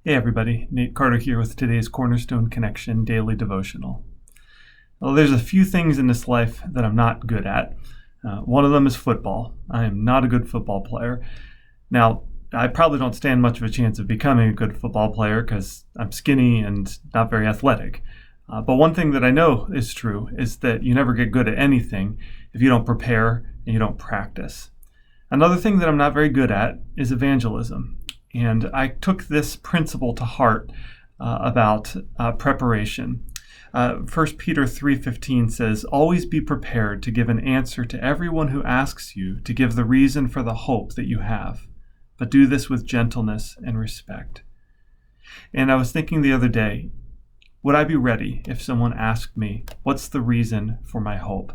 Hey everybody, Nate Carter here with today's Cornerstone Connection Daily Devotional. Well, there's a few things in this life that I'm not good at. One of them is football. I am not a good football player. Now, I probably don't stand much of a chance of becoming a good football player because I'm skinny and not very athletic. But one thing that I know is true is that you never get good at anything if you don't prepare and you don't practice. Another thing that I'm not very good at is evangelism. And I took this principle to heart about preparation. 1 Peter 3:15 says, "Always be prepared to give an answer to everyone who asks you to give the reason for the hope that you have, but do this with gentleness and respect." And I was thinking the other day, would I be ready if someone asked me, what's the reason for my hope?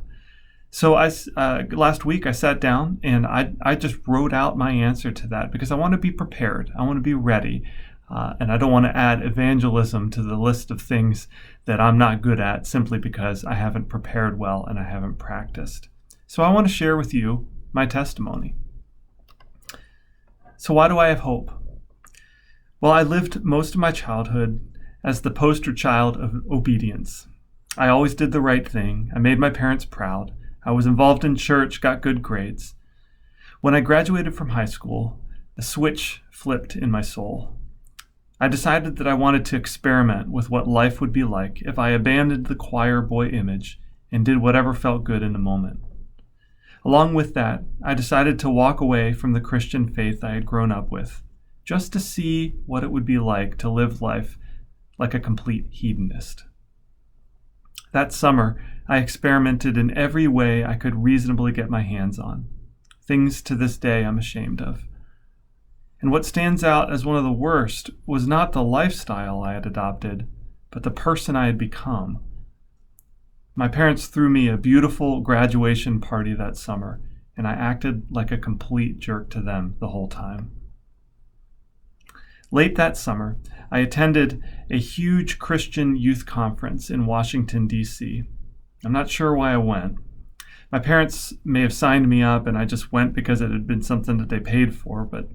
So last week I sat down and I just wrote out my answer to that because I want to be prepared. I want to be ready. And I don't want to add evangelism to the list of things that I'm not good at simply because I haven't prepared well and I haven't practiced. So I want to share with you my testimony. So why do I have hope? Well, I lived most of my childhood as the poster child of obedience. I always did the right thing. I made my parents proud. I was involved in church, got good grades. When I graduated from high school, a switch flipped in my soul. I decided that I wanted to experiment with what life would be like if I abandoned the choir boy image and did whatever felt good in the moment. Along with that, I decided to walk away from the Christian faith I had grown up with, just to see what it would be like to live life like a complete hedonist. That summer, I experimented in every way I could reasonably get my hands on, things to this day I'm ashamed of. And what stands out as one of the worst was not the lifestyle I had adopted, but the person I had become. My parents threw me a beautiful graduation party that summer, and I acted like a complete jerk to them the whole time. Late that summer, I attended a huge Christian youth conference in Washington, D.C. I'm not sure why I went. My parents may have signed me up and I just went because it had been something that they paid for, but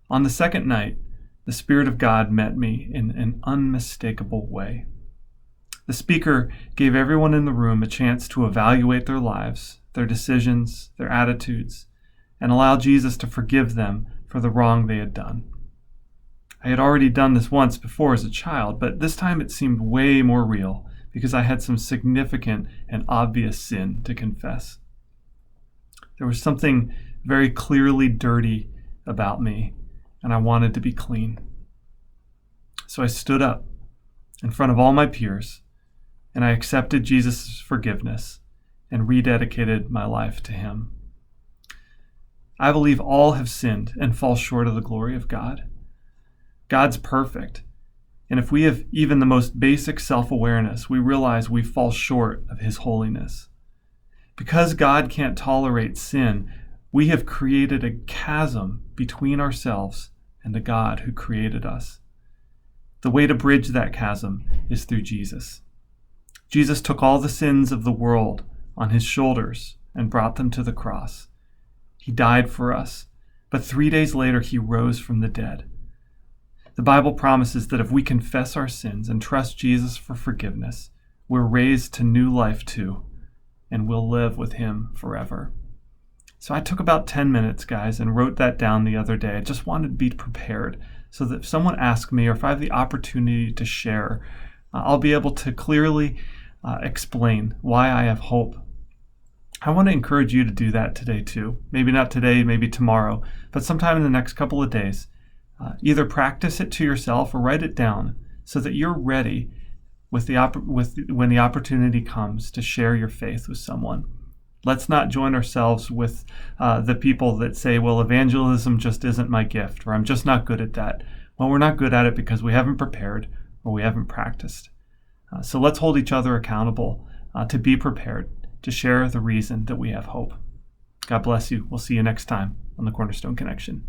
on the second night, the Spirit of God met me in an unmistakable way. The speaker gave everyone in the room a chance to evaluate their lives, their decisions, their attitudes, and allow Jesus to forgive them for the wrong they had done. I had already done this once before as a child, but this time it seemed way more real because I had some significant and obvious sin to confess. There was something very clearly dirty about me, and I wanted to be clean. So I stood up in front of all my peers, and I accepted Jesus' forgiveness and rededicated my life to Him. I believe all have sinned and fall short of the glory of God. God's perfect, and if we have even the most basic self-awareness, we realize we fall short of His holiness. Because God can't tolerate sin, we have created a chasm between ourselves and the God who created us. The way to bridge that chasm is through Jesus. Jesus took all the sins of the world on His shoulders and brought them to the cross. He died for us, but 3 days later He rose from the dead. The Bible promises that if we confess our sins and trust Jesus for forgiveness, we're raised to new life too, and we'll live with Him forever. So I took about 10 minutes, guys, and wrote that down the other day. I just wanted to be prepared so that if someone asks me or if I have the opportunity to share, I'll be able to clearly explain why I have hope. I want to encourage you to do that today too. Maybe not today, maybe tomorrow, but sometime in the next couple of days. Either practice it to yourself or write it down so that you're ready when the opportunity comes to share your faith with someone. Let's not join ourselves with the people that say, well, evangelism just isn't my gift, or I'm just not good at that. Well, we're not good at it because we haven't prepared or we haven't practiced. So let's hold each other accountable to be prepared to share the reason that we have hope. God bless you. We'll see you next time on the Cornerstone Connection.